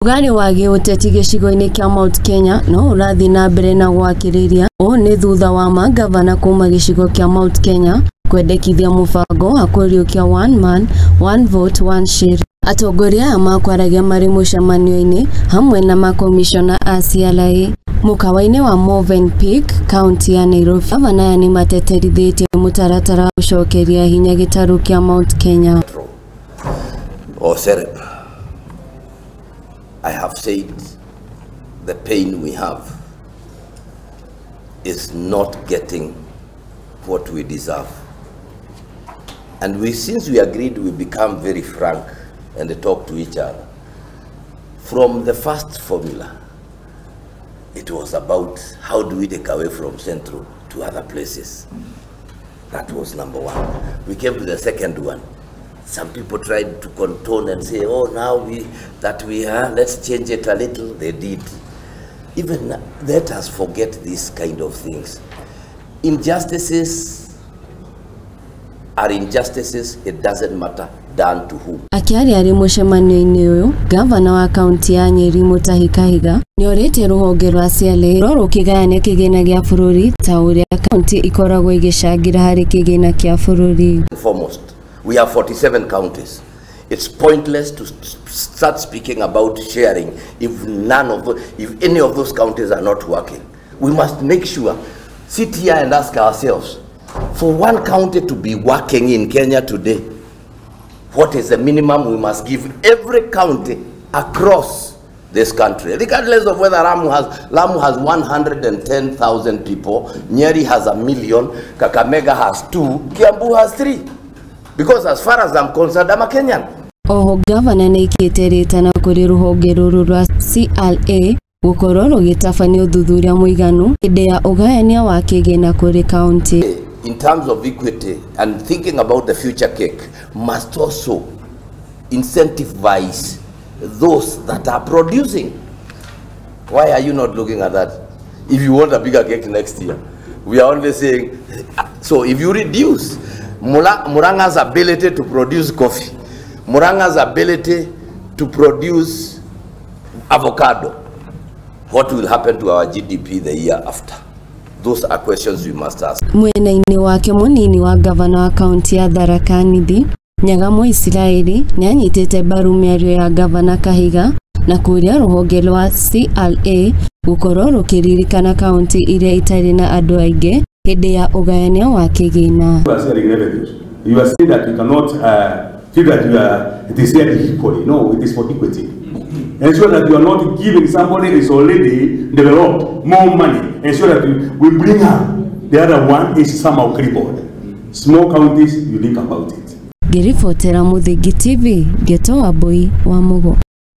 Gari wagi uteti gicigo-ini kia Mount Kenya no urathi na mbere na gwakiriria o ni thutha wa Magavana kuma gicigo kia Mount Kenya kwendekithia mubango wa Kuriukia one man one vote one share. Atongoria makwaragia mari mucemanio-ini hamwe na makomishona a CRA. Mukawaini wa Movenpick Kaunti ya Nairobi Gavana ni mateterithitie mutaratara ucokeria hinya gitaru kia Mount Kenya. I have said the pain we have is not getting what we deserve. And since we agreed, we become very frank and talk to each other. From the first formula, it was about how do we take away from Central to other places. That was number one. We came to the second one. Some people tried to contone and say, oh, now let's change it a little. They did. Even let us forget these kind of things. Injustices are injustices, it doesn't matter done to whom. Akiaria ari mucemanio-ini uyu, Gavana wa Kaunti ya Nyeri Mutahi Kahiga niorite ruhonge rwa CRA rukigayania kigina gia bururi ta uria kaunti ikoragwo igicangira hari kigina kia bururi. Foremost, we have 47 counties. It's pointless to start speaking about sharing if any of those counties are not working. We must make sure, sit here and ask ourselves, for one county to be working in Kenya today, what is the minimum we must give every county across this country? Regardless of whether Lamu has 110,000 people, Nyeri has 1 million, Kakamega has 2, Kiambu has 3. Because as far as I'm concerned, I'm a Kenyan. Oho Gavana Niakitie Ritana kuri ruhonge ruru rwa CRA Gukorwo rugitabania uthuthuria muiganu hĩndĩ ya ugayania wa kigina kuri county. In terms of equity and thinking about the future cake, must also incentivize those that are producing. Why are you not looking at that? If you want a bigger cake next year, we are only saying, so if you reduce Muranga's ability to produce coffee, Muranga's ability to produce avocado, what will happen to our GDP the year after? Those are questions we must ask. Mwena-ini wake munini wa Gavana wa Kaunti ya Tharaka Nithi Nyagamo Israeli nianyitite mbaru miario ya Gavana Kahiga na kuria ruhonge rwa CRA gukorwo rukiririkana kaunti iria itari na andu aingi hindi ya ugayania wa kigina. You are saying that you cannot feel that it is shared equally. No, it is for equity. Ensure that you are not giving somebody who is already developed more money. Ensure that we bring up the other one is somehow crippled. Small counties, you think about it. Ngiribotera Muthegi TV, Geto wa Boy wa Mugo.